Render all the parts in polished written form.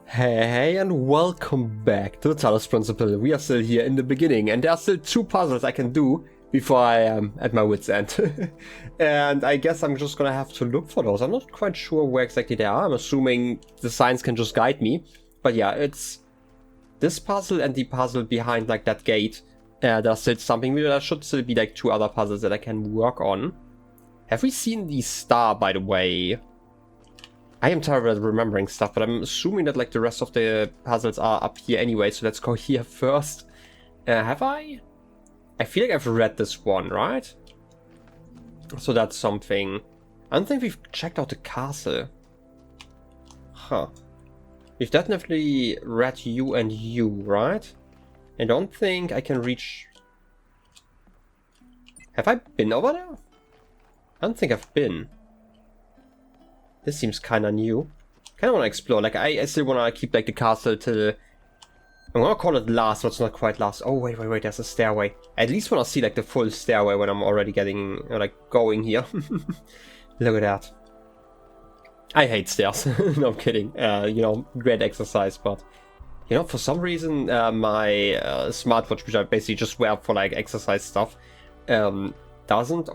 Hey, and welcome back to the Talos Principle. We are still here in the beginning, and there are still 2 puzzles I can do before I am at my wit's end. And I guess I'm just gonna have to look for those. I'm not quite sure where exactly they are. I'm assuming the signs can just guide me. But yeah, it's this puzzle and the puzzle behind like that gate. There's still something. There should still be like 2 other puzzles that I can work on. Have we seen the star, by the way? I am terrible at remembering stuff, but I'm assuming that like the rest of the puzzles are up here anyway, so let's go here first. Have I? I feel like I've read this one, right? So that's something. I don't think we've checked out the castle. Huh. We've definitely read you and you, right? I don't think I can reach... Have I been over there? I don't think I've been. This seems kinda new. Kinda wanna explore, like I still wanna keep like the castle till... I'm gonna call it last, but it's not quite last. Oh wait, there's a stairway. I at least wanna see like the full stairway when I'm already getting, like, going here. Look at that. I hate stairs. No, I'm kidding. You know, great exercise, but... You know, for some reason, my smartwatch, which I basically just wear for like exercise stuff, doesn't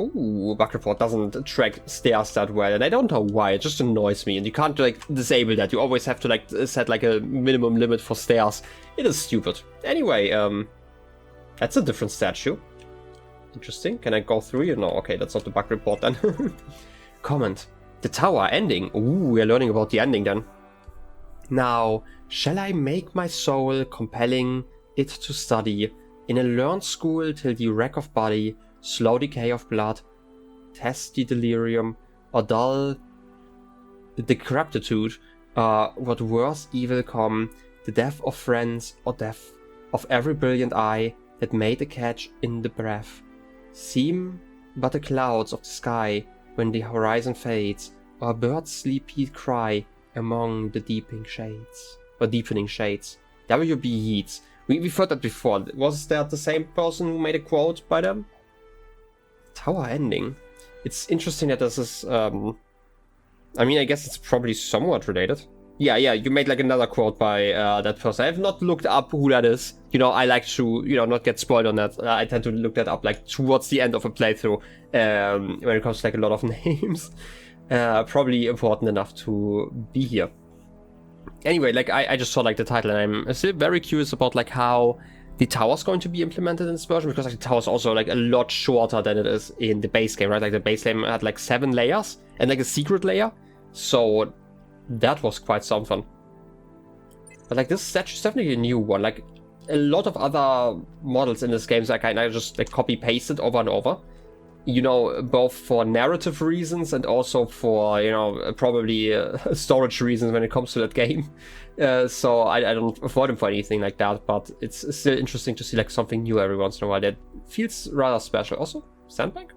bug report doesn't track stairs that well, and I don't know why. It just annoys me, and you can't like disable that. You always have to like set like a minimum limit for stairs. It is stupid. Anyway, that's a different statue. Interesting. Can I go through you? No, okay, that's not the bug report then. Comment. The tower ending. We're learning about the ending then. Now, shall I make my soul compelling it to study in a learned school till the wreck of body, slow decay of blood, testy delirium, or dull decrepitude, what worse evil come, the death of friends, or death of every brilliant eye that made a catch in the breath, seem but the clouds of the sky when the horizon fades, or a bird's sleepy cry among the deepening shades. W.B. Yeats. We've heard that before. Was that the same person who made a quote by them? Tower ending. It's interesting that this is, I mean, I guess it's probably somewhat related. Yeah, you made like another quote by that person. I have not looked up who that is. You know, I like to, you know, not get spoiled on that. I tend to look that up like towards the end of a playthrough, when it comes to like a lot of names. Probably important enough to be here. Anyway, like I just saw like the title, and I'm still very curious about like how the tower's going to be implemented in this version, because like the tower's also like a lot shorter than it is in the base game, right? Like the base game had like 7 layers and like a secret layer, so that was quite something. But like this statue is definitely a new one. Like a lot of other models in this game, so I kind of just like copy pasted over and over. You know, both for narrative reasons and also for, you know, probably storage reasons when it comes to that game. So I don't avoid them for anything like that, but it's still interesting to see like something new every once in a while that feels rather special. Also, sandbank?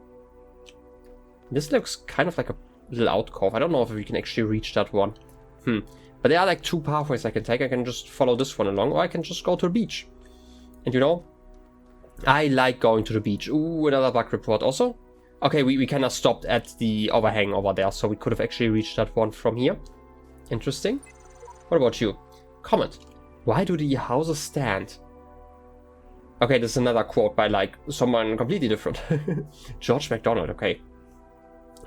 This looks kind of like a little alcove. I don't know if we can actually reach that one. But there are like 2 pathways I can take. I can just follow this one along, or I can just go to the beach. And you know, I like going to the beach. Another bug report also. Okay, we kind of stopped at the overhang over there, so we could have actually reached that one from here. Interesting. What about you? Comment. Why do the houses stand? Okay, this is another quote by like someone completely different. George MacDonald, okay.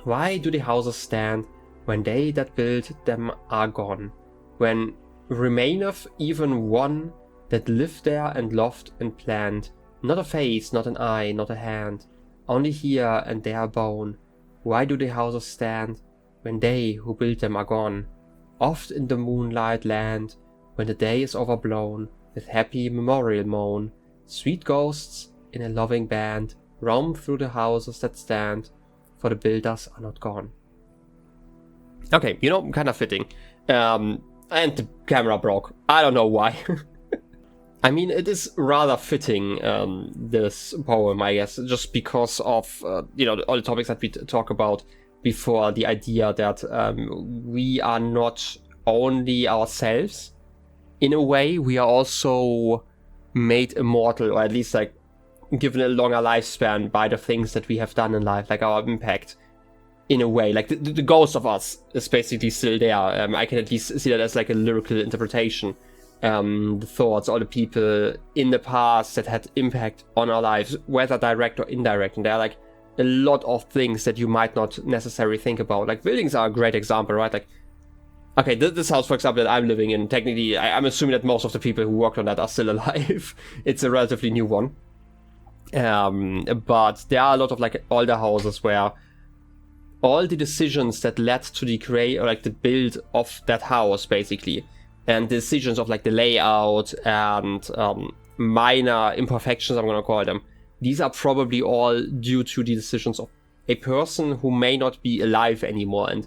Why do the houses stand when they that built them are gone? When remaineth even one that lived there and loved and planned, not a face, not an eye, not a hand, only here and there a bone. Why do the houses stand when they who built them are gone? Oft in the moonlight land, when the day is overblown with happy memorial moan, sweet ghosts in a loving band roam through the houses that stand, for the builders are not gone. Okay, you know, kind of fitting. And the camera broke. I don't know why. I mean, it is rather fitting, this poem, I guess, just because of, you know, all the topics that we talk about before, the idea that we are not only ourselves. In a way, we are also made immortal, or at least, like, given a longer lifespan by the things that we have done in life, like our impact. in a way. Like, the ghost of us is basically still there. I can at least see that as like a lyrical interpretation. The thoughts, all the people in the past that had impact on our lives, whether direct or indirect. And there are like a lot of things that you might not necessarily think about. Like, buildings are a great example, right? Like, okay, this house, for example, that I'm living in, technically, I'm assuming that most of the people who worked on that are still alive. It's a relatively new one. But there are a lot of like older houses where all the decisions that led to the create, or like the build of that house, basically, and the decisions of like the layout and minor imperfections, I'm gonna call them, these are probably all due to the decisions of a person who may not be alive anymore. And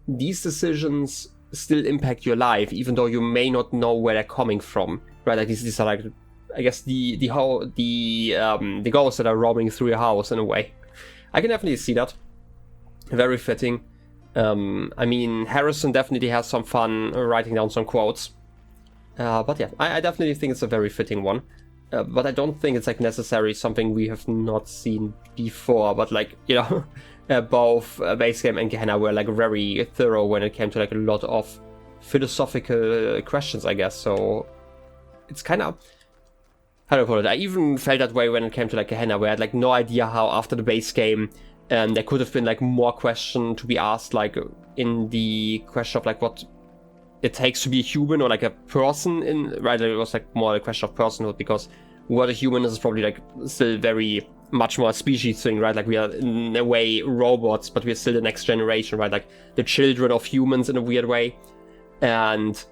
these decisions still impact your life, even though you may not know where they're coming from, right? Like these are like, I guess the ghosts that are roaming through your house in a way. I can definitely see that. Very fitting. I mean, Harrison definitely has some fun writing down some quotes. But yeah, I definitely think it's a very fitting one. But I don't think it's like necessarily something we have not seen before. But like, you know, both Base Game and Gehenna were like very thorough when it came to like a lot of philosophical questions, I guess. So it's kind of, how do I put it? I even felt that way when it came to like Gehenna, where I had like no idea how after the base game there could have been like more question to be asked, like in the question of like what it takes to be a human or like a person in, right? It was like more a question of personhood, because what a human is probably like still very much more a species thing, right? Like we are in a way robots, but we're still the next generation, right? Like the children of humans in a weird way. And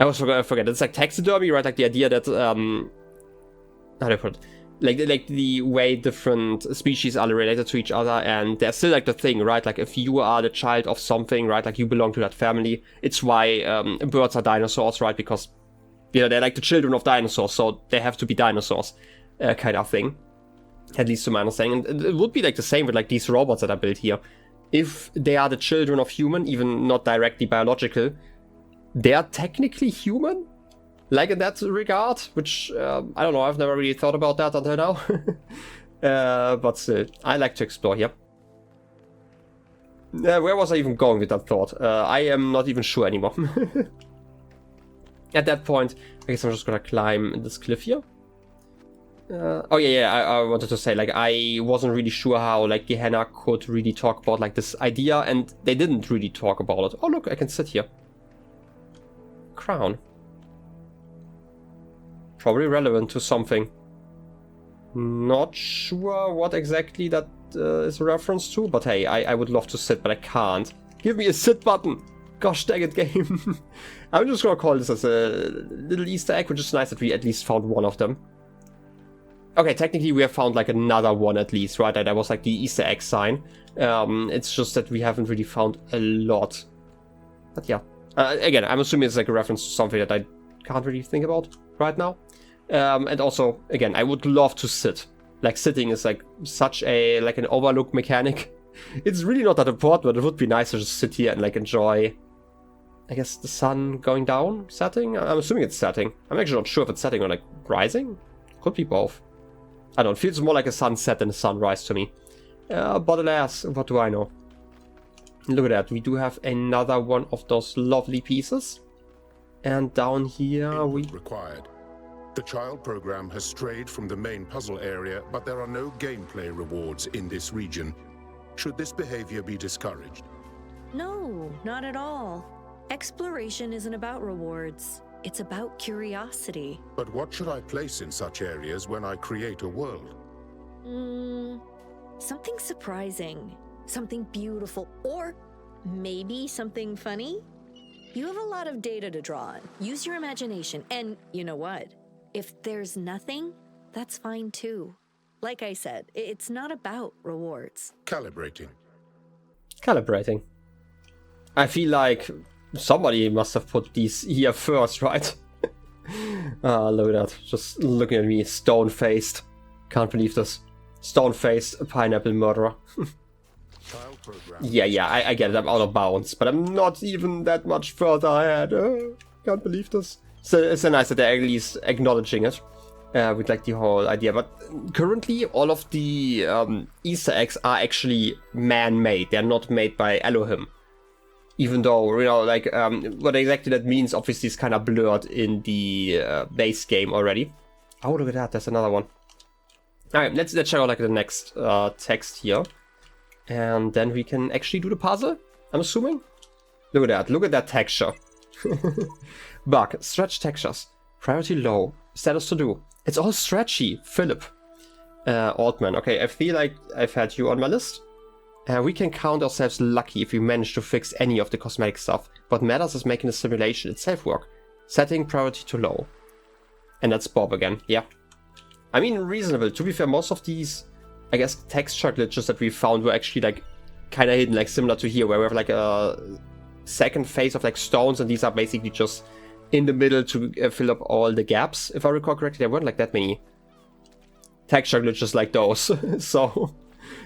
I always forget, it's like taxidermy, right? Like the idea that, how do I put it? Like the way different species are related to each other, and there's still like the thing, right? Like if you are the child of something, right? Like you belong to that family. It's why birds are dinosaurs, right? Because, you know, they're like the children of dinosaurs, so they have to be dinosaurs, kind of thing. At least to my understanding. And it would be like the same with like these robots that are built here. If they are the children of human, even not directly biological, they are technically human? Like in that regard, which, I don't know, I've never really thought about that until now. But still, I like to explore here. Where was I even going with that thought? I am not even sure anymore. At that point, I guess I'm just gonna climb this cliff here. Oh yeah, I wanted to say, like, I wasn't really sure how, like, Gehenna could really talk about, like, this idea, and they didn't really talk about it. Oh look, I can sit here. Crown. Probably relevant to something. Not sure what exactly that is a reference to, but hey, I would love to sit, but I can't. Give me a sit button! Gosh dang it, game. I'm just gonna call this as a little Easter egg, which is nice that we at least found one of them. Okay, technically we have found like another one at least, right? That was like the Easter egg sign. It's just that we haven't really found a lot. But yeah. Again, I'm assuming it's like a reference to something that I can't really think about right now. And also, again, I would love to sit. Like, sitting is like such a, like an overlook mechanic. It's really not that important, but it would be nice to just sit here and like enjoy, I guess, the sun going down, setting? I'm assuming it's setting. I'm actually not sure if it's setting or like rising. Could be both. I don't know, it feels more like a sunset than a sunrise to me. But alas, what do I know? Look at that, we do have another one of those lovely pieces. And down here we... Required. The child program has strayed from the main puzzle area, but there are no gameplay rewards in this region. Should this behavior be discouraged? No, not at all. Exploration isn't about rewards. It's about curiosity. But what should I place in such areas when I create a world? Something surprising, something beautiful, or maybe something funny? You have a lot of data to draw on. Use your imagination, and you know what? If there's nothing, that's fine too. Like I said, it's not about rewards. Calibrating. Calibrating. I feel like somebody must have put these here first, right? Look at that. Just looking at me, stone-faced. Can't believe this. Stone-faced pineapple murderer. Yeah, I get it. I'm out of bounds, but I'm not even that much further ahead. Can't believe this. So it's so nice that they're at least acknowledging it. with like the whole idea. But currently, all of the Easter eggs are actually man-made. They're not made by Elohim. Even though, you know, like, what exactly that means obviously is kind of blurred in the base game already. Oh, look at that, there's another one. Alright, let's check out like the next text here. And then we can actually do the puzzle, I'm assuming. Look at that texture. Bug, stretch textures. Priority low, status to do. It's all stretchy, Philip. Altman, okay, I feel like I've had you on my list. We can count ourselves lucky if we manage to fix any of the cosmetic stuff. What matters is making the simulation itself work. Setting priority to low. And that's Bob again, yeah. I mean, reasonable. To be fair, most of these, I guess, texture glitches that we found were actually, like, kind of hidden, like, similar to here, where we have, like, a second phase of, like, stones, and these are basically just in the middle to fill up all the gaps. If I recall correctly, there weren't, like, that many texture glitches like those. So...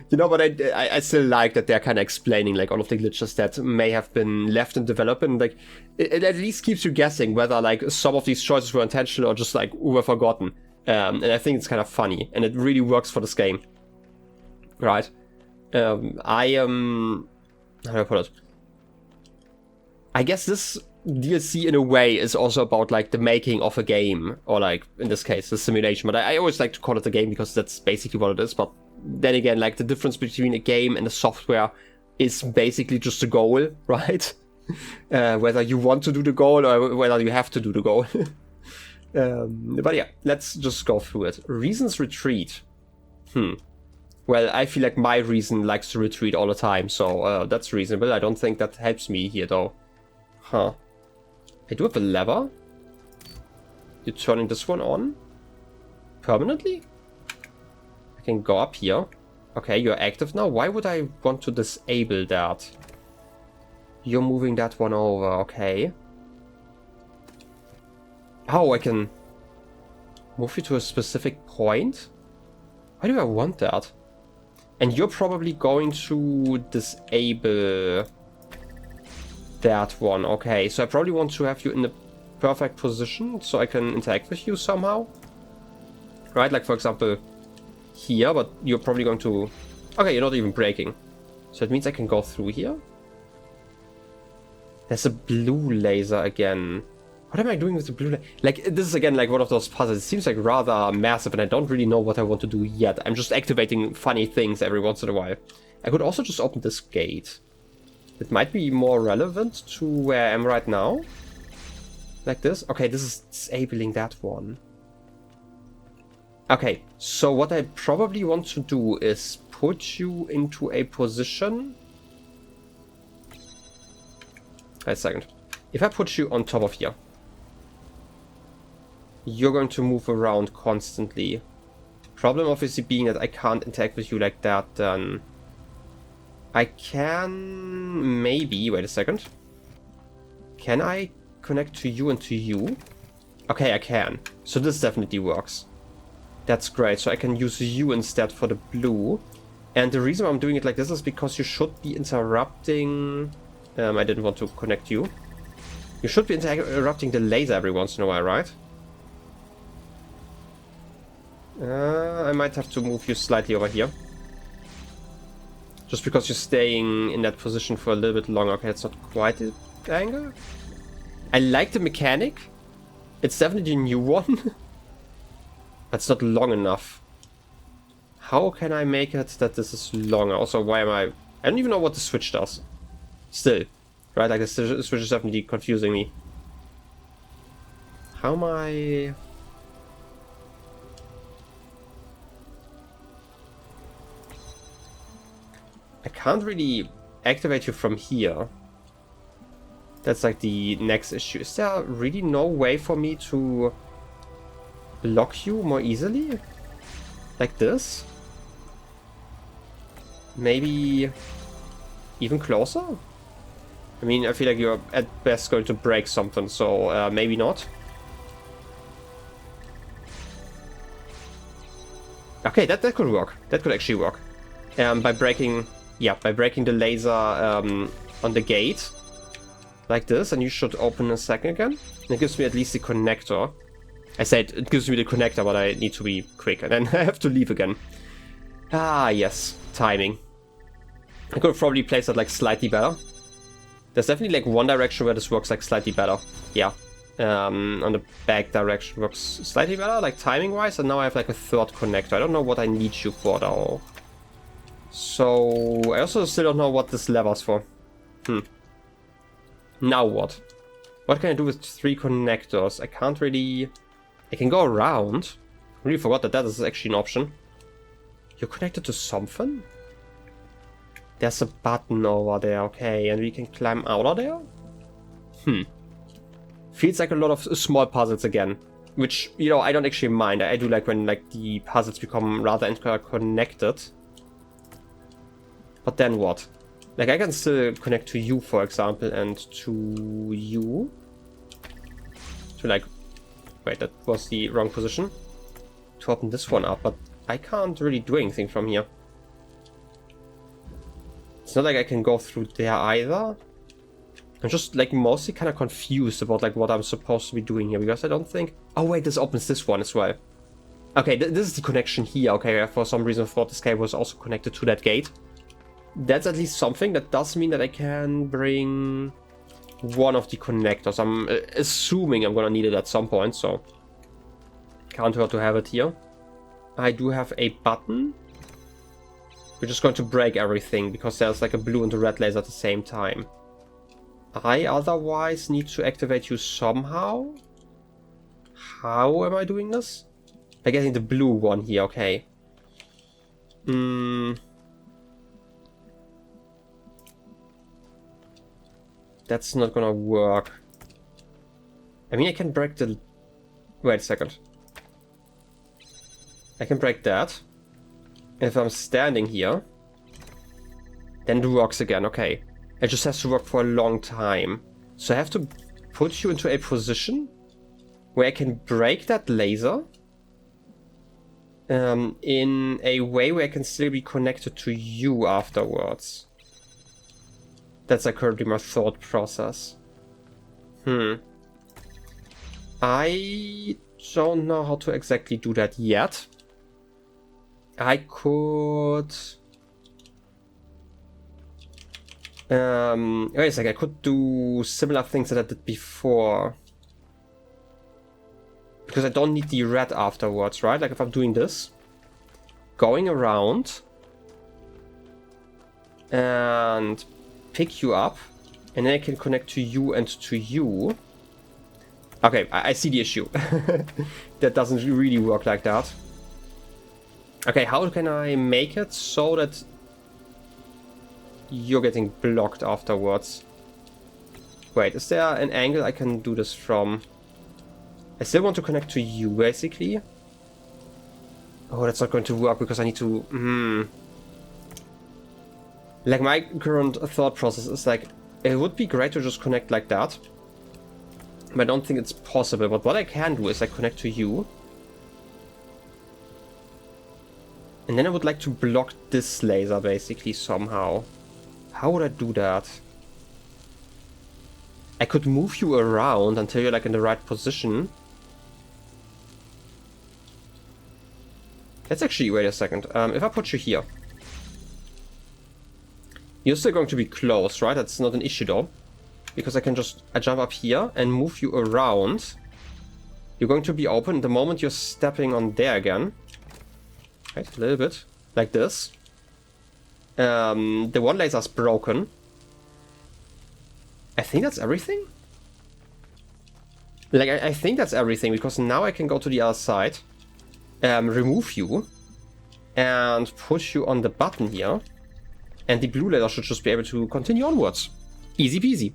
You know, but I still like that they're kind of explaining like all of the glitches that may have been left in development. Like, it at least keeps you guessing whether like some of these choices were intentional or just like were forgotten. And I think it's kind of funny, and it really works for this game. Right? I am... How do I put it? I guess this DLC in a way is also about like the making of a game, or like in this case the simulation. But I always like to call it a game because that's basically what it is. But then again, like the difference between a game and a software is basically just a goal, right? Whether you want to do the goal or whether you have to do the goal. But yeah, let's just go through it. Reasons retreat. Well, I feel like my reason likes to retreat all the time, so that's reasonable. I don't think that helps me here though. Huh. I do have a lever. You're turning this one on? Permanently? I can go up here. Okay, you're active now. Why would I want to disable that? You're moving that one over, okay. Oh, I can move you to a specific point? Why do I want that? And you're probably going to disable that one, okay. So I probably want to have you in the perfect position so I can interact with you somehow. Right, like for example here, but you're probably going to... Okay, you're not even breaking. So it means I can go through here. There's a blue laser again. What am I doing with the blue laser? Like, this is again like one of those puzzles. It seems like rather massive and I don't really know what I want to do yet. I'm just activating funny things every once in a while. I could also just open this gate. It might be more relevant to where I am right now. Like this. Okay, this is disabling that one. Okay, so what I probably want to do is put you into a position... Wait a second. If I put you on top of here, you're going to move around constantly. Problem obviously being that I can't interact with you like that, then... I can... maybe... Wait a second. Can I connect to you and to you? Okay, I can. So this definitely works. That's great. So I can use you instead for the blue. And the reason I'm doing it like this is because you should be interrupting... I didn't want to connect you. You should be interrupting the laser every once in a while, right? I might have to move you slightly over here. Just because you're staying in that position for a little bit longer. Okay, that's not quite the angle. I like the mechanic. It's definitely a new one. But it's not long enough. How can I make it that this is longer? Also, why am I don't even know what the switch does. Still. Right, like the switch is definitely confusing me. How am I... I can't really activate you from here. That's like the next issue. Is there really no way for me to block you more easily? Like this? Maybe even closer? I mean, I feel like you're at best going to break something, so maybe not. Okay, that could work. That could actually work. By breaking the laser on the gate. Like this, and you should open a second again. And it gives me at least the connector. I said it gives me the connector, but I need to be quick, and then I have to leave again. Ah, yes. Timing. I could probably place that like slightly better. There's definitely like one direction where this works like slightly better. Yeah. On the back direction works slightly better, like timing wise, and now I have like a third connector. I don't know what I need you for though. So I also still don't know what this lever's for. Now what? What can I do with 3 connectors? I can't really... I can go around. I really forgot that that is actually an option. You're connected to something? There's a button over there, okay, and we can climb out of there? Feels like a lot of small puzzles again. Which, you know, I don't actually mind. I do like when like the puzzles become rather interconnected. But then what? Like I can still connect to you, for example, and to you. To like... Wait, that was the wrong position. To open this one up, but I can't really do anything from here. It's not like I can go through there either. I'm just like mostly kind of confused about like what I'm supposed to be doing here, because I don't think... Oh wait, this opens this one as well. Okay, this is the connection here. Okay, for some reason I thought this guy was also connected to that gate. That's at least something. That does mean that I can bring one of the connectors. I'm assuming I'm gonna need it at some point, so can't hurt to have it here. I do have a button, which is going to break everything because there's like a blue and a red laser at the same time. I otherwise need to activate you somehow. How am I doing this? By getting the blue one here, okay. That's not gonna work. I mean, I can break the... Wait a second. I can break that. And if I'm standing here, then it works again, okay. It just has to work for a long time. So I have to put you into a position where I can break that laser in a way where I can still be connected to you afterwards. That's like currently my thought process. I don't know how to exactly do that yet. I could... wait a second, I could do similar things that I did before. Because I don't need the red afterwards, right? Like if I'm doing this, going around, and pick you up, and then I can connect to you and to you. Okay, I see the issue. That doesn't really work like that. Okay, how can I make it so that you're getting blocked afterwards? Wait, is there an angle I can do this from? I still want to connect to you, basically. Oh, that's not going to work because I need to... Like, my current thought process is like, it would be great to just connect like that. But I don't think it's possible. But what I can do is I connect to you. And then I would like to block this laser, basically, somehow. How would I do that? I could move you around until you're, like, in the right position. Let's actually... Wait a second. If I put you here... You're still going to be close, right? That's not an issue, though. Because I can just... I jump up here and move you around. You're going to be open the moment you're stepping on there again. Right, a little bit. Like this. The one laser's broken. I think that's everything? Like, I think that's everything, because now I can go to the other side. Remove you. And push you on the button here. And the blue laser should just be able to continue onwards. Easy peasy.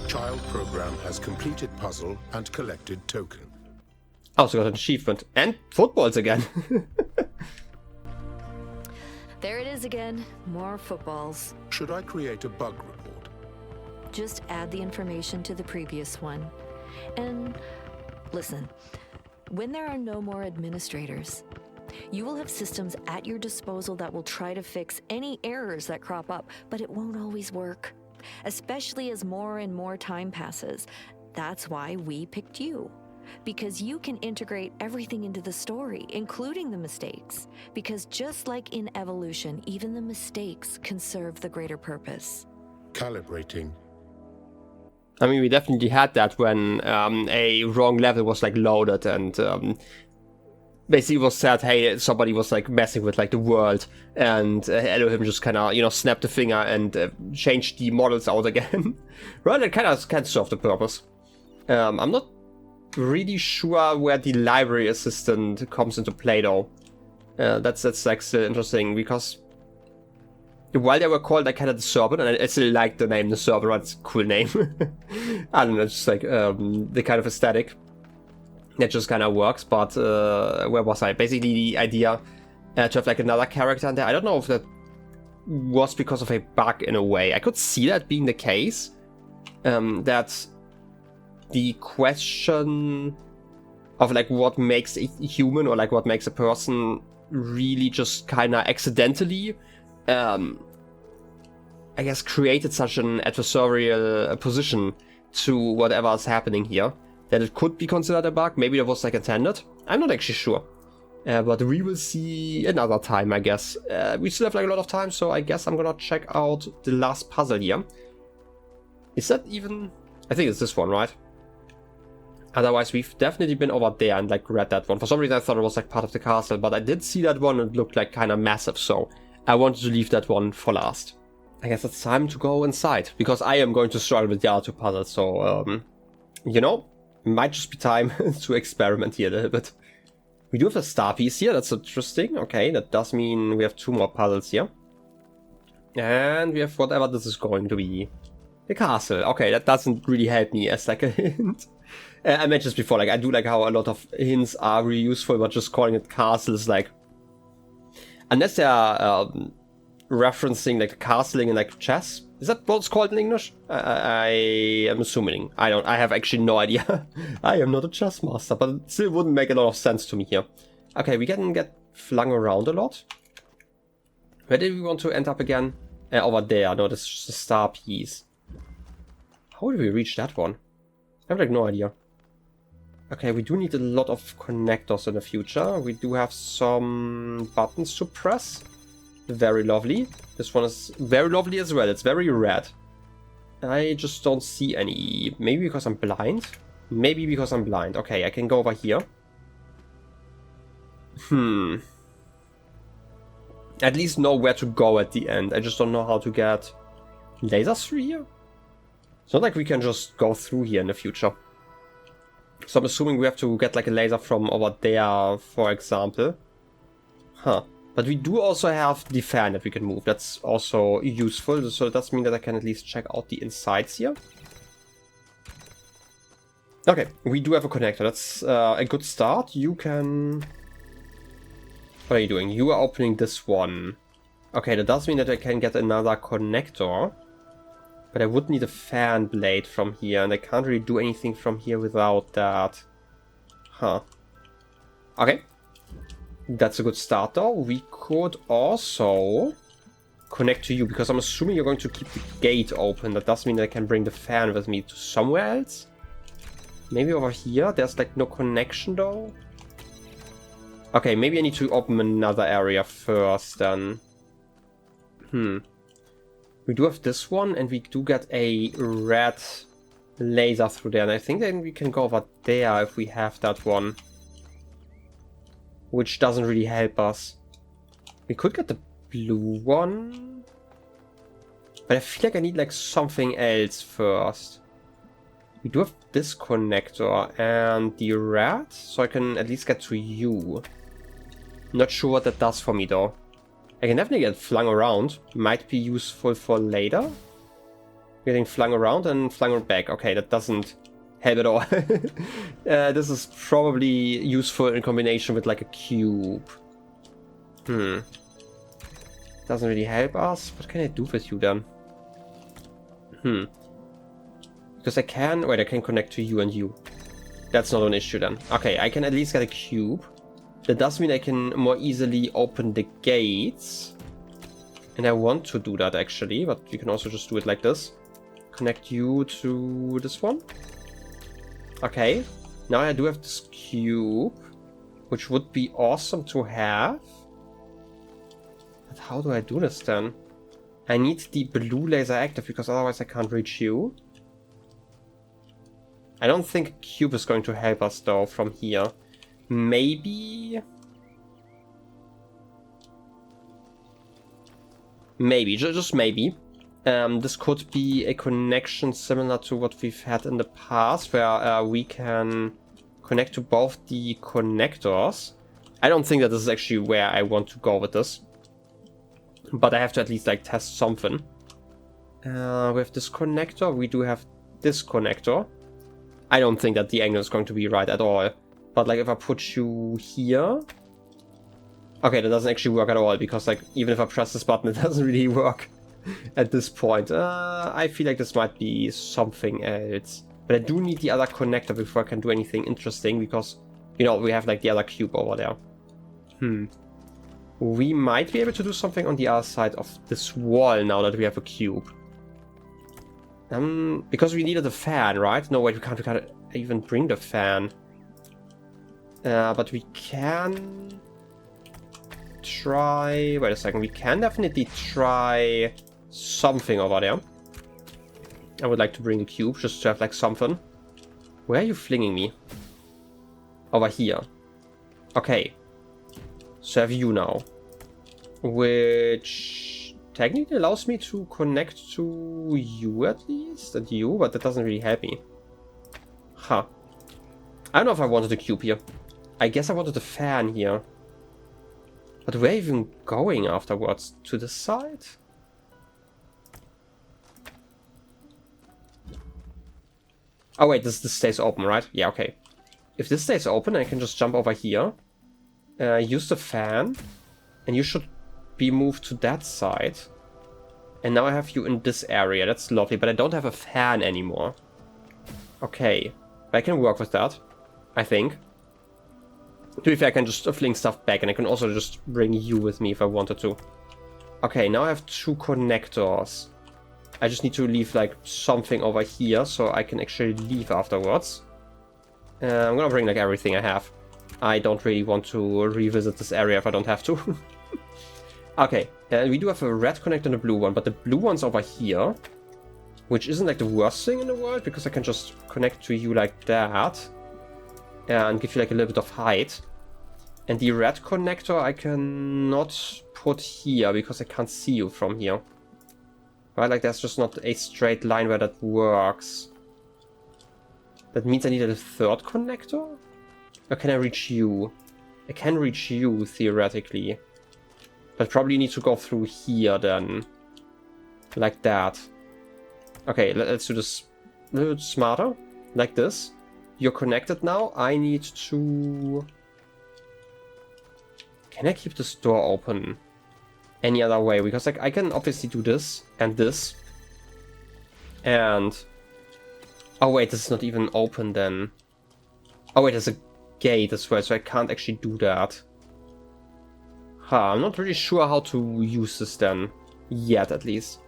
Child program has completed puzzle and collected token. Also got an achievement. And footballs again. There it is again. More footballs. Should I create a bug report? Just add the information to the previous one. And listen, when there are no more administrators, you will have systems at your disposal that will try to fix any errors that crop up, but it won't always work, especially as more and more time passes. That's why we picked you. because you can integrate everything into the story, including the mistakes. Because just like in evolution, even the mistakes can serve the greater purpose. Calibrating. I mean, we definitely had that when a wrong level was like loaded and basically it was said, hey, somebody was like messing with like the world, and Elohim just kind of, you know, snapped the finger and changed the models out again. Right, it kind of served the purpose. I'm not really sure where the library assistant comes into play though. That's like still interesting, because while they were called like kind of the servant, and I still like the name the servant, it's a cool name. I don't know, it's just like the kind of aesthetic that just kind of works. But where was I? Basically the idea to have like another character in there. I don't know if that was because of a bug in a way. I could see that being the case. That the question of like what makes a human or like what makes a person really just kind of accidentally I guess created such an adversarial position to whatever is happening here that it could be considered a bug. Maybe that was like intended. I'm not actually sure. But we will see another time, I guess. We still have like a lot of time, so I guess I'm gonna check out the last puzzle here. Is that even... I think it's this one, right? Otherwise, we've definitely been over there and like read that one. For some reason, I thought it was like part of the castle, but I did see that one and it looked like kind of massive, so I wanted to leave that one for last. I guess it's time to go inside, because I am going to struggle with the other two puzzles, so, you know, it might just be time to experiment here a little bit. We do have a star piece here, that's interesting. Okay, that does mean we have two more puzzles here. And we have whatever this is going to be. The castle. Okay, that doesn't really help me as like a hint. I mentioned this before, like I do like how a lot of hints are really useful, but just calling it castle is like... Unless they are referencing like the castling in like chess. Is that what it's called in English? I am assuming. I have actually no idea. I am not a chess master, but it still wouldn't make a lot of sense to me here. Okay, we can get flung around a lot. Where did we want to end up again? Over there. No, that's just a star piece. How did we reach that one? I have like no idea. Okay, we do need a lot of connectors in the future. We do have some buttons to press. Very lovely. This one is very lovely as well. It's very red. I just don't see any. Maybe because I'm blind? Maybe because I'm blind. Okay, I can go over here. At least know where to go at the end. I just don't know how to get lasers through here. It's not like we can just go through here in the future. So I'm assuming we have to get like a laser from over there, for example. Huh. But we do also have the fan that we can move. That's also useful. So it does mean that I can at least check out the insides here. Okay, we do have a connector. That's a good start. You can... What are you doing? You are opening this one. Okay, that does mean that I can get another connector. But I would need a fan blade from here, and I can't really do anything from here without that. Huh. Okay. That's a good start though. We could also connect to you, because I'm assuming you're going to keep the gate open. That does mean that I can bring the fan with me to somewhere else. Maybe over here? There's like no connection though. Okay, maybe I need to open another area first then. We do have this one, and we do get a red laser through there. And I think then we can go over there if we have that one. Which doesn't really help us. We could get the blue one. But I feel like I need like something else first. We do have this connector and the red, so I can at least get to you. Not sure what that does for me though. I can definitely get flung around. Might be useful for later. Getting flung around and flung back. Okay, that doesn't help at all. This is probably useful in combination with like a cube. Doesn't really help us. What can I do with you then? Because I can... Wait, I can connect to you and you. That's not an issue then. Okay, I can at least get a cube. That does mean I can more easily open the gates. And I want to do that actually, but you can also just do it like this. Connect you to this one. Okay. Now I do have this cube, which would be awesome to have. But how do I do this then? I need the blue laser active because otherwise I can't reach you. I don't think a cube is going to help us though from here. Maybe... Maybe, just maybe. This could be a connection similar to what we've had in the past, where we can connect to both the connectors. I don't think that this is actually where I want to go with this. But I have to at least like test something. We have this connector, we do have this connector. I don't think that the angle is going to be right at all. But like if I put you here... Okay, that doesn't actually work at all, because like even if I press this button, it doesn't really work at this point. I feel like this might be something else. But I do need the other connector before I can do anything interesting, because, you know, we have like the other cube over there. We might be able to do something on the other side of this wall now that we have a cube. Because we needed a fan, right? No, wait, we can't even bring the fan. But we can try... Wait a second, we can definitely try something over there. I would like to bring a cube, just to have like something. Where are you flinging me? Over here. Okay. So I have you now. Which technically allows me to connect to you at least, and you, but that doesn't really help me. Huh. I don't know if I wanted a cube here. I guess I wanted a fan here. But where are you even going afterwards? To the side? Oh wait, this stays open, right? Yeah, okay. If this stays open, I can just jump over here. Use the fan. And you should be moved to that side. And now I have you in this area. That's lovely, but I don't have a fan anymore. Okay. But I can work with that, I think. To be fair, I can just fling stuff back, and I can also just bring you with me if I wanted to. Okay, now I have two connectors. I just need to leave like something over here so I can actually leave afterwards. I'm gonna bring like everything I have. I don't really want to revisit this area if I don't have to. Okay, we do have a red connector and a blue one, but the blue one's over here. Which isn't like the worst thing in the world, because I can just connect to you like that. And give you like a little bit of height. And the red connector I cannot put here, because I can't see you from here. Right, like there's just not a straight line where that works. That means I needed a third connector? Or can I reach you? I can reach you, theoretically. But probably need to go through here then. Like that. Okay, let's do this a little bit smarter. Like this. You're connected now. I need to... Can I keep this door open any other way? Because like I can obviously do this and this. And... Oh wait, this is not even open then. Oh wait, there's a gate as well, so I can't actually do that. I'm not really sure how to use this then. Yet, at least.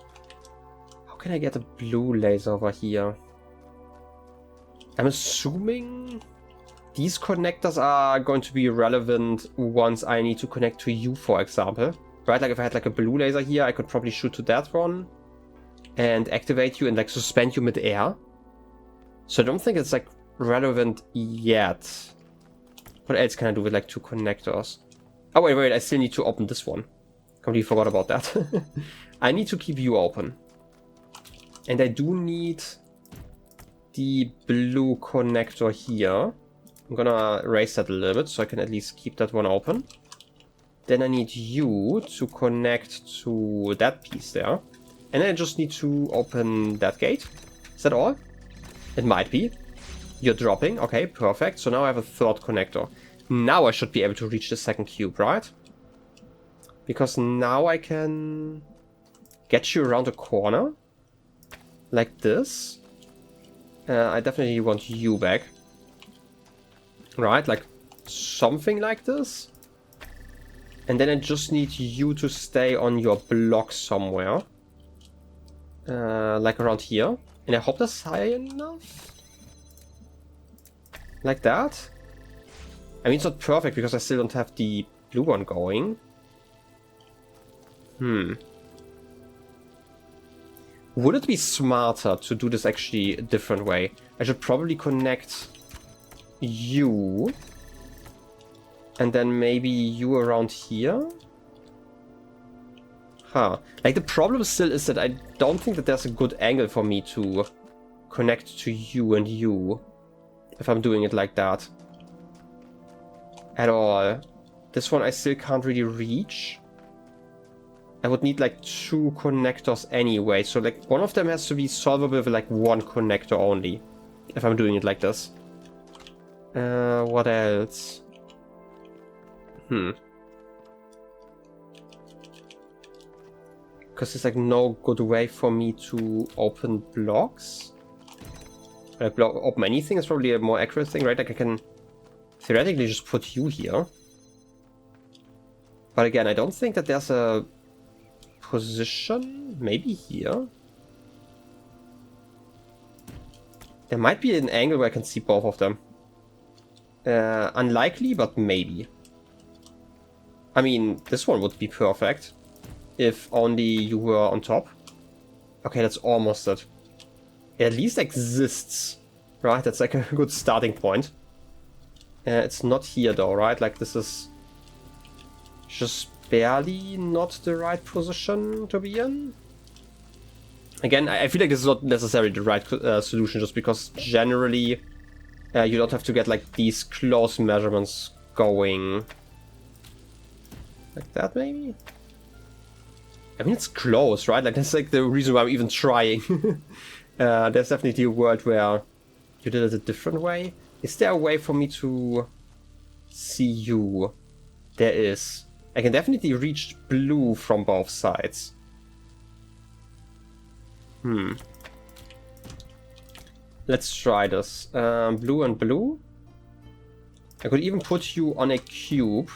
How can I get a blue laser over here? I'm assuming these connectors are going to be relevant once I need to connect to you, for example. Right, like if I had like a blue laser here, I could probably shoot to that one. And activate you and like suspend you mid-air. So I don't think it's like relevant yet. What else can I do with like two connectors? Oh wait, I still need to open this one. Completely forgot about that. I need to keep you open. And I do need the blue connector here. I'm gonna erase that a little bit so I can at least keep that one open. Then I need you to connect to that piece there. And I just need to open that gate. Is that all? It might be. You're dropping. Okay, perfect. So now I have a third connector. Now I should be able to reach the second cube, right? Because now I can get you around a corner. Like this. I definitely want you back. Right, like something like this. And then I just need you to stay on your block somewhere. Like around here. And I hope that's high enough. Like that? I mean, it's not perfect because I still don't have the blue one going. Would it be smarter to do this actually a different way? I should probably connect you. And then maybe you around here? Huh. Like, the problem still is that I don't think that there's a good angle for me to connect to you and you. If I'm doing it like that. At all. This one I still can't really reach. I would need like 2 connectors anyway. So like one of them has to be solvable with like 1 connector only. If I'm doing it like this. What else? Because there's like no good way for me to open blocks. Like open anything is probably a more accurate thing, right? Like I can theoretically just put you here. But again, I don't think that there's a position. Maybe here. There might be an angle where I can see both of them. Unlikely, but maybe. I mean, this one would be perfect. If only you were on top. Okay, that's almost it. It at least exists. Right, that's like a good starting point. It's not here though, right? Like this is just barely not the right position to be in. Again, I feel like this is not necessarily the right solution, just because generally you don't have to get like these close measurements going. Like that maybe? I mean, it's close, right? Like that's like the reason why I'm even trying. There's definitely a world where you did it a different way. Is there a way for me to see you? There is. I can definitely reach blue from both sides. Let's try this. Blue and blue. I could even put you on a cube.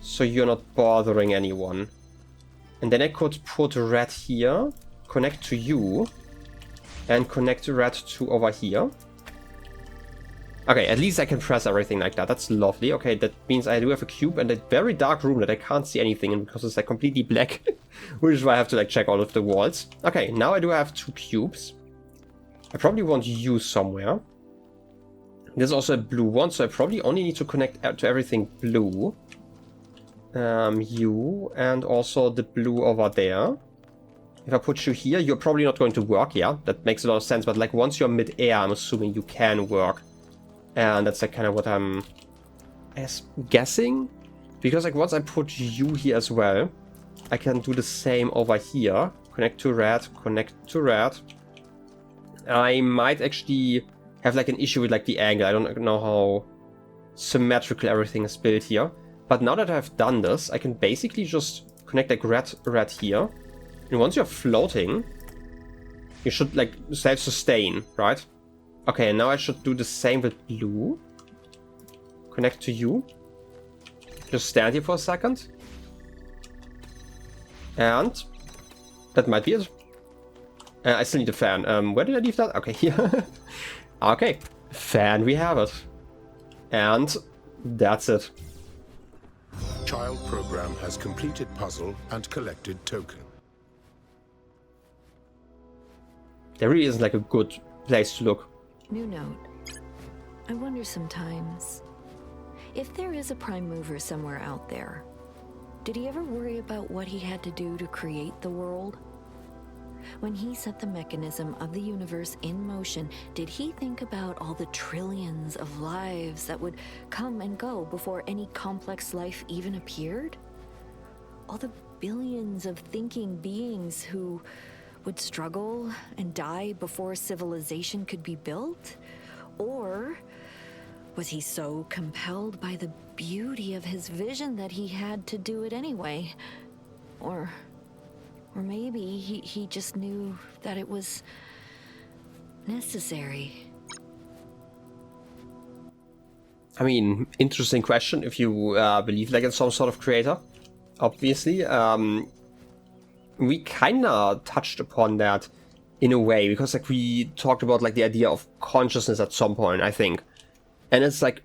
So you're not bothering anyone. And then I could put red here. Connect to you. And connect red to over here. Okay, at least I can press everything like that. That's lovely. Okay, that means I do have a cube and a very dark room that I can't see anything in because it's like completely black. Which is why I have to like check all of the walls. Okay, now I do have 2 cubes. I probably want you somewhere. There's also a blue one, so I probably only need to connect to everything blue. You and also the blue over there. If I put you here, you're probably not going to work. Yeah, that makes a lot of sense. But like once you're mid-air, I'm assuming you can work. And that's like kind of what I'm guessing. Because like once I put you here as well, I can do the same over here. Connect to red, connect to red. I might actually have like an issue with like the angle. I don't know how symmetrical everything is built here. But now that I've done this, I can basically just connect like red here. And once you're floating, you should like self-sustain, right? Okay, and now I should do the same with blue. Connect to you. Just stand here for a second. And that might be it. I still need a fan. Where did I leave that? Okay, here. Okay, fan, we have it. And that's it. Child program has completed puzzle and collected token. There really isn't like a good place to look. New note. I wonder sometimes if there is a prime mover somewhere out there. Did he ever worry about what he had to do to create the world? When he set the mechanism of the universe in motion, did he think about all the trillions of lives that would come and go before any complex life even appeared? All the billions of thinking beings who would struggle and die before civilization could be built? Or was he so compelled by the beauty of his vision that he had to do it anyway? Or maybe he just knew that it was necessary. I mean, interesting question if you believe like in some sort of creator, obviously. We kinda touched upon that in a way, because like we talked about like the idea of consciousness at some point, I think, and it's like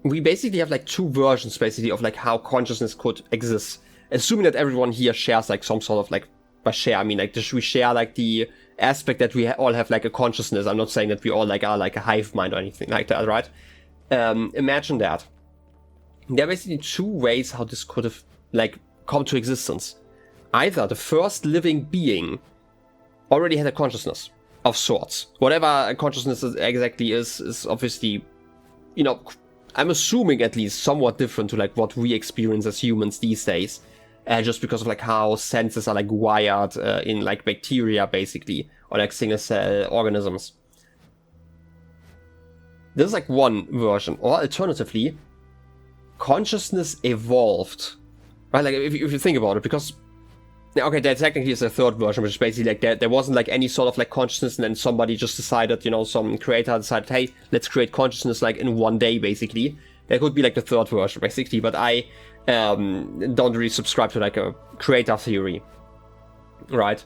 we basically have like two versions basically of like how consciousness could exist, assuming that everyone here shares like some sort of like, by share I mean like we share like the aspect that we all have like a consciousness. I'm not saying that we all like are like a hive mind or anything like that, right? Imagine that there are basically two ways how this could have like come to existence. Either the first living being already had a consciousness of sorts. Whatever a consciousness exactly is obviously, you know, I'm assuming at least somewhat different to like what we experience as humans these days. Just because of like how senses are like wired in like bacteria basically, or like single cell organisms. This is like one version. Or alternatively, consciousness evolved. Right, like if you think about it, because okay, there technically is a third version, which is basically like there wasn't like any sort of like consciousness, and then somebody just decided, you know, some creator decided, hey, let's create consciousness like in one day, basically. That could be like the third version, basically, but I don't really subscribe to like a creator theory, right?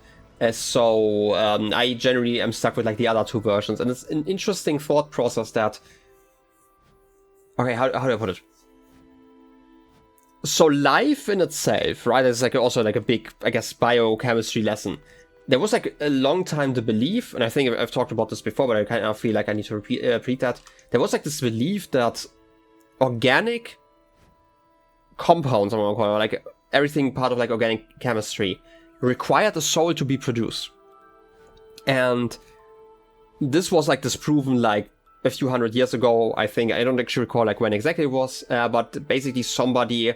So I generally am stuck with like the other two versions, and it's an interesting thought process that, okay, how do I put it? So life in itself, right, is like also like a big, I guess, biochemistry lesson. There was like a long time the belief, and I think I've talked about this before, but I kind of feel like I need to repeat that. There was like this belief that organic compounds, I'm gonna call it, like everything part of like organic chemistry, required a soul to be produced. And this was like disproven like a few hundred years ago, I think. I don't actually recall like when exactly it was, but basically somebody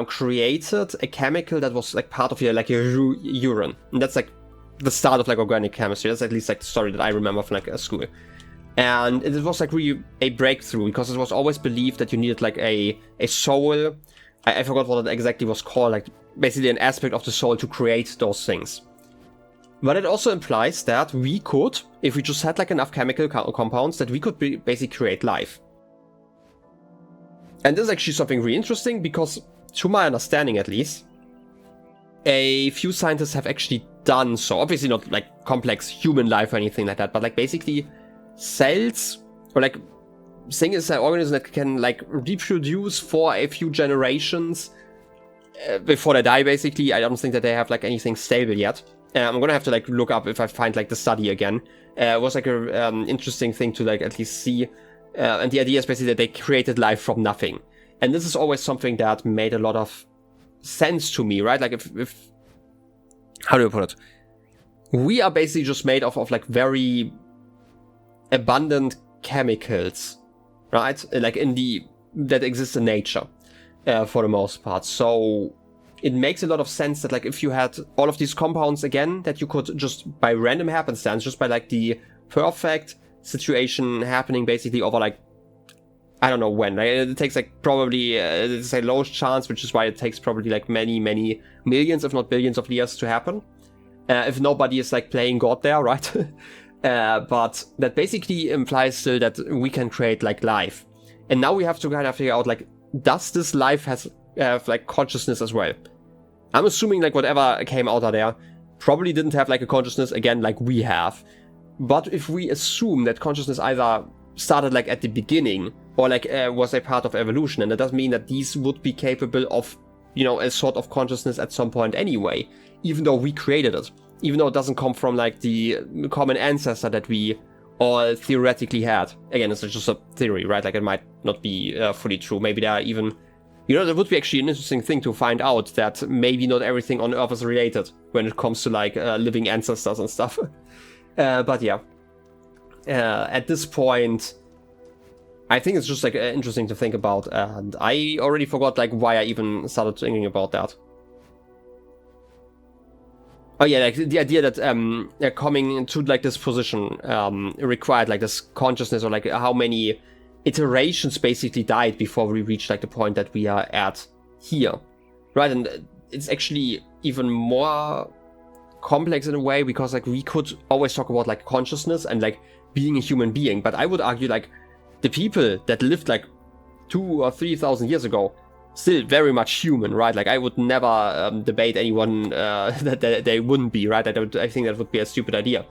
created a chemical that was like part of your like your urine, and that's like the start of like organic chemistry. That's at least like the story that I remember from like a school. And it was like really a breakthrough, because it was always believed that you needed like a soul. I forgot what it exactly was called, like basically an aspect of the soul to create those things. But it also implies that we could, if we just had like enough chemical compounds, that we could basically create life. And this is actually something really interesting, because to my understanding at least, a few scientists have actually done so. Obviously not like complex human life or anything like that, but like basically cells, or like single cell organisms that can like reproduce for a few generations before they die, basically. I don't think that they have like anything stable yet. I'm gonna have to like look up if I find like the study again. It was like a interesting thing to like at least see. And the idea is basically that they created life from nothing. And this is always something that made a lot of sense to me, right? Like if how do I put it? We are basically just made of like very abundant chemicals, right? Like that exist in nature, for the most part. So it makes a lot of sense that like if you had all of these compounds again, that you could just by random happenstance, just by like the perfect situation happening basically over like, I don't know when, right? It takes like probably, it's a low chance, which is why it takes probably like many millions, if not billions of years to happen. If nobody is like playing God there, right? But that basically implies still that we can create like life. And now we have to kind of figure out like, does this life have like consciousness as well? I'm assuming like whatever came out of there probably didn't have like a consciousness again like we have. But if we assume that consciousness either started like at the beginning or like was a part of evolution, and that does mean that these would be capable of, you know, a sort of consciousness at some point anyway, even though we created it, even though it doesn't come from like the common ancestor that we all theoretically had. Again, it's just a theory, right? Like it might not be fully true. Maybe there are even, you know, that would be actually an interesting thing to find out, that maybe not everything on Earth is related when it comes to like living ancestors and stuff. But yeah, at this point, I think it's just like interesting to think about, and I already forgot like why I even started thinking about that. Oh yeah, like the idea that coming into like this position required like this consciousness, or like how many iterations basically died before we reached like the point that we are at here, right? And it's actually even more complex in a way, because like we could always talk about like consciousness and like being a human being, but I would argue like the people that lived like 2,000 or 3,000 years ago still very much human, right? Like I would never debate anyone that they wouldn't be, right? I think that would be a stupid idea.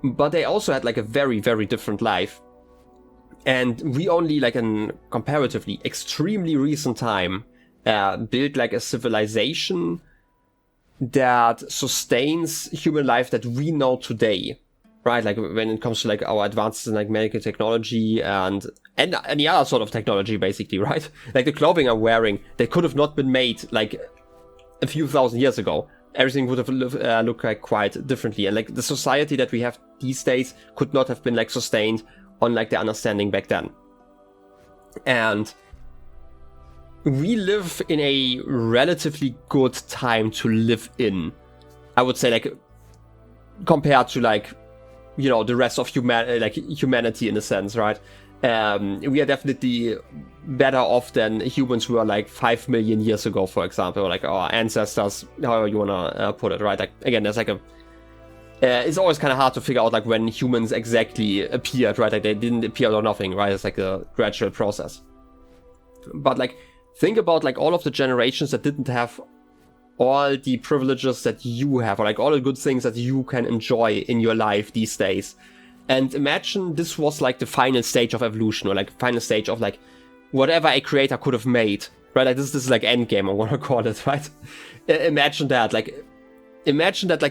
But they also had like a very, very different life. And we only, like in comparatively extremely recent time, built like a civilization that sustains human life that we know today, right? Like when it comes to like our advances in like medical technology and any other sort of technology, basically, right? Like the clothing I'm wearing, they could have not been made like a few thousand years ago. Everything would have looked like quite differently. And like the society that we have these days could not have been like sustained on like the understanding back then. And we live in a relatively good time to live in. I would say, like, compared to like, you know, the rest of humanity in a sense, right? We are definitely better off than humans were like 5 million years ago, for example, like our ancestors, however you wanna put it, right? Like again, there's like a it's always kind of hard to figure out like when humans exactly appeared, right? Like they didn't appear out of nothing, right? It's like a gradual process. But like think about like all of the generations that didn't have all the privileges that you have, or like all the good things that you can enjoy in your life these days. And imagine this was like the final stage of evolution, or like final stage of like whatever a creator could have made, right? Like this is like endgame, I want to call it, right? Imagine that, like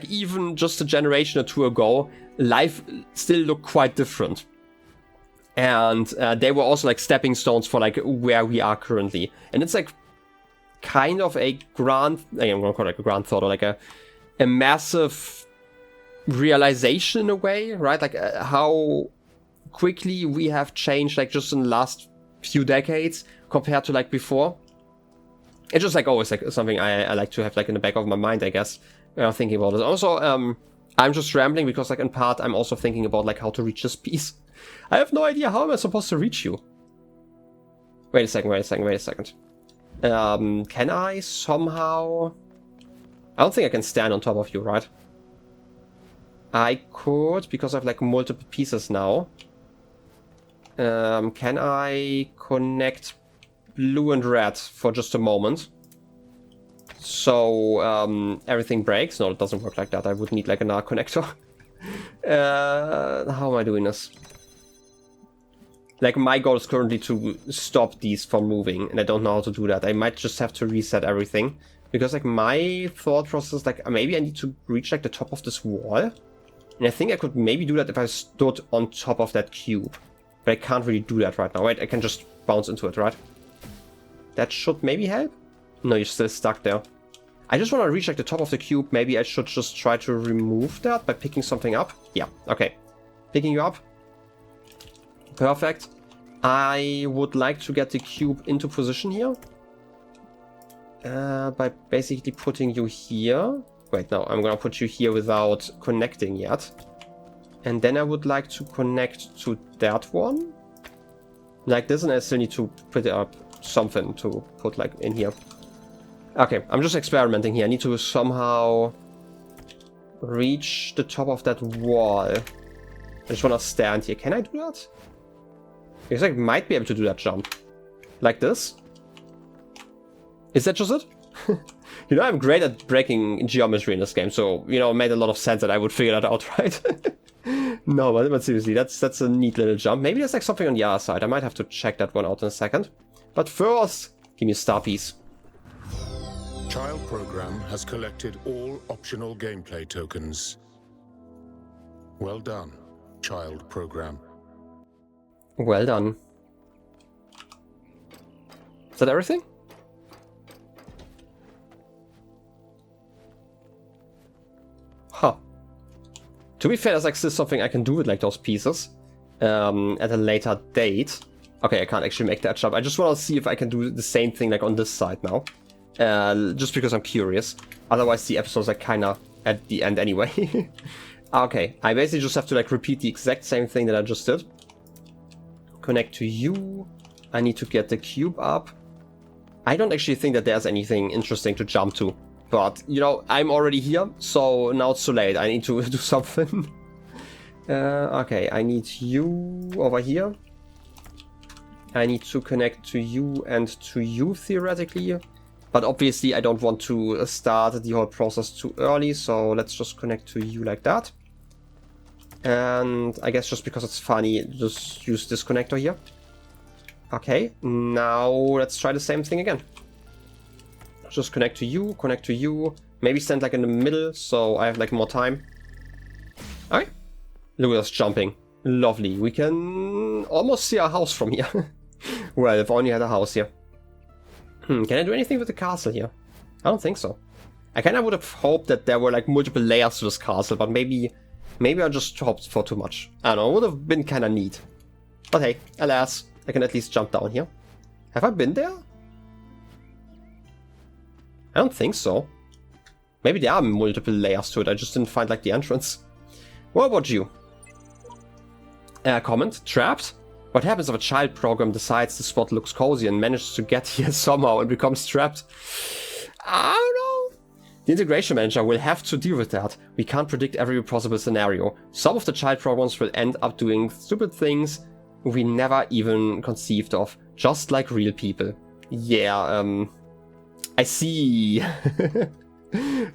even just a generation or two ago, life still looked quite different. And they were also like stepping stones for like where we are currently. And it's like kind of a grand, I'm gonna call it like a grand thought, or like a massive realization in a way, right? Like how quickly we have changed, like just in the last few decades compared to like before. It's just like always like something I like to have like in the back of my mind, I guess, thinking about it. Also, I'm just rambling because like in part I'm also thinking about like how to reach this piece. I have no idea, how am I supposed to reach you? Wait a second. Can I somehow... I don't think I can stand on top of you, right? I could, because I have like multiple pieces now. Can I connect blue and red for just a moment? So everything breaks? No, it doesn't work like that. I would need like another connector. How am I doing this? Like my goal is currently to stop these from moving, and I don't know how to do that. I might just have to reset everything, because like my thought process, like maybe I need to reach like the top of this wall, and I think I could maybe do that if I stood on top of that cube, but I can't really do that right now. Wait, I can just bounce into it, right? That should maybe help. No, you're still stuck there. I just want to reach like the top of the cube. Maybe I should just try to remove that by picking something up. Yeah, okay, picking you up. Perfect. I would like to get the cube into position here. By basically putting you here. Wait, no, I'm gonna put you here without connecting yet. And then I would like to connect to that one. Like this, and I still need to put up something to put like in here. Okay, I'm just experimenting here. I need to somehow reach the top of that wall. I just wanna stand here. Can I do that? Because I might be able to do that jump. Like this. Is that just it? You know, I'm great at breaking geometry in this game, so, you know, it made a lot of sense that I would figure that out, right? No, but seriously, that's a neat little jump. Maybe there's like something on the other side. I might have to check that one out in a second. But first, give me a star piece. Child program has collected all optional gameplay tokens. Well done, child program. Well done. Is that everything? Huh. To be fair, there's like still something I can do with like those pieces at a later date. Okay, I can't actually make that jump. I just want to see if I can do the same thing like on this side now. Just because I'm curious. Otherwise the episode's like kinda at the end anyway. Okay, I basically just have to like repeat the exact same thing that I just did. Connect to you. I need to get the cube up. I don't actually think that there's anything interesting to jump to. But, you know, I'm already here, so now it's too late. I need to do something. Okay, I need you over here. I need to connect to you and to you theoretically. But obviously I don't want to start the whole process too early, so let's just connect to you like that. And I guess just because it's funny, just use this connector here. Okay, now let's try the same thing again. Just connect to you, maybe stand like in the middle, so I have like more time. Alright, look at us jumping. Lovely, we can almost see our house from here. Well, if only I had a house here. Can I do anything with the castle here? I don't think so. I kind of would have hoped that there were like multiple layers to this castle, but maybe I just hoped for too much. I don't know, it would have been kind of neat. But hey, alas, I can at least jump down here. Have I been there? I don't think so. Maybe there are multiple layers to it, I just didn't find like the entrance. What about you? Comment, trapped? What happens if a child program decides the spot looks cozy and manages to get here somehow and becomes trapped? I don't know. The integration manager will have to deal with that. We can't predict every possible scenario. Some of the child programs will end up doing stupid things we never even conceived of, just like real people. Yeah, I see.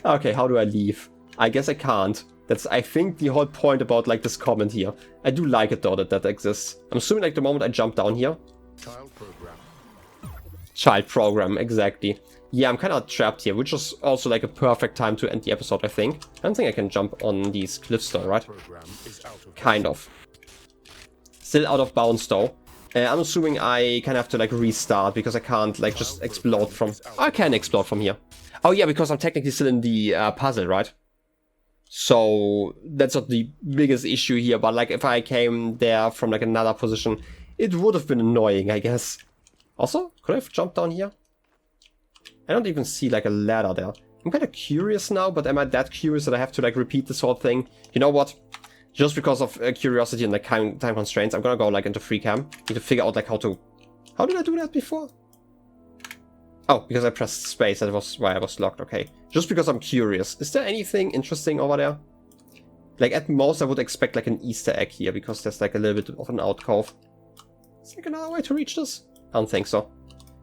Okay, how do I leave? I guess I can't. That's, I think, the whole point about like this comment here. I do like it though that exists. I'm assuming like the moment I jump down here. Child program. Child program, exactly. Yeah, I'm kind of trapped here, which is also like a perfect time to end the episode, I think. I don't think I can jump on these cliffs though, right? Kind of. Still out of bounds though. I'm assuming I kind of have to like restart because I can't like just explode from... I can explode from here. Oh yeah, because I'm technically still in the puzzle, right? So that's not the biggest issue here, but like if I came there from like another position, it would have been annoying, I guess. Also, could I have jumped down here? I don't even see like a ladder there. I'm kind of curious now, but am I that curious that I have to like repeat this whole thing? You know what? Just because of curiosity and like time constraints, I'm gonna go like into free cam. Need to figure out like how did I do that before? Oh, because I pressed space, that was why I was locked, okay. Just because I'm curious. Is there anything interesting over there? Like at most I would expect like an Easter egg here, because there's like a little bit of an alcove. Is there like another way to reach this? I don't think so.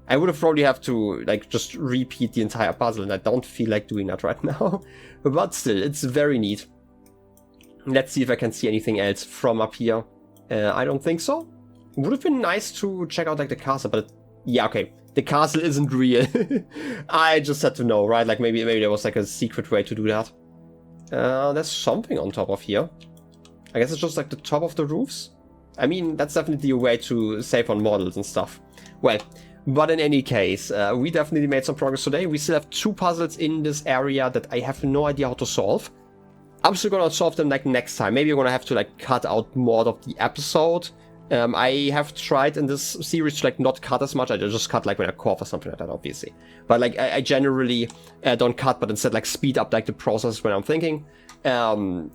I would have probably have to like just repeat the entire puzzle, and I don't feel like doing that right now. But still, it's very neat. Let's see if I can see anything else from up here. I don't think so. Would have been nice to check out like the castle, but yeah, okay. The castle isn't real. I just had to know, right? Like maybe there was like a secret way to do that. There's something on top of here. I guess it's just like the top of the roofs. I mean, that's definitely a way to save on models and stuff. Well, but in any case, we definitely made some progress today. We still have 2 puzzles in this area that I have no idea how to solve. I'm still gonna solve them like next time. Maybe I'm gonna have to like cut out more of the episode. I have tried in this series to like not cut as much. I just cut like when I cough or something like that, obviously. But like I generally don't cut, but instead like speed up like the process when I'm thinking. I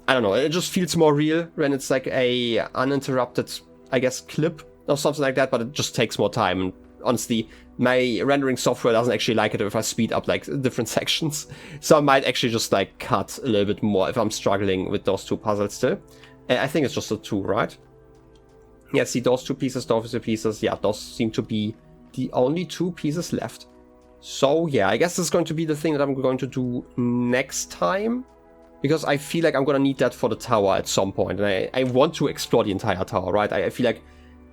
don't know. It just feels more real when it's like a uninterrupted, I guess, clip or something like that. But it just takes more time. And honestly, my rendering software doesn't actually like it if I speed up like different sections. So I might actually just like cut a little bit more if I'm struggling with those 2 puzzles still. I think it's just the 2, right? Yeah, see those 2 pieces, those 2 pieces. Yeah, those seem to be the only 2 pieces left. So yeah, I guess this is going to be the thing that I'm going to do next time. Because I feel like I'm going to need that for the tower at some point. And I want to explore the entire tower, right? I feel like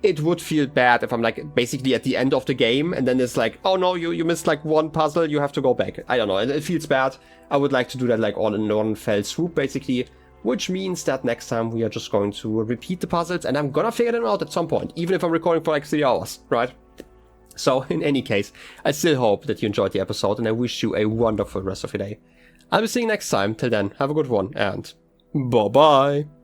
it would feel bad if I'm like basically at the end of the game. And then it's like, oh no, you missed like 1 puzzle, you have to go back. I don't know, it feels bad. I would like to do that like all in one fell swoop basically. Which means that next time we are just going to repeat the puzzles, and I'm gonna figure them out at some point, even if I'm recording for like 3 hours, right? So in any case, I still hope that you enjoyed the episode, and I wish you a wonderful rest of your day. I'll be seeing you next time. Till then, have a good one, and bye-bye!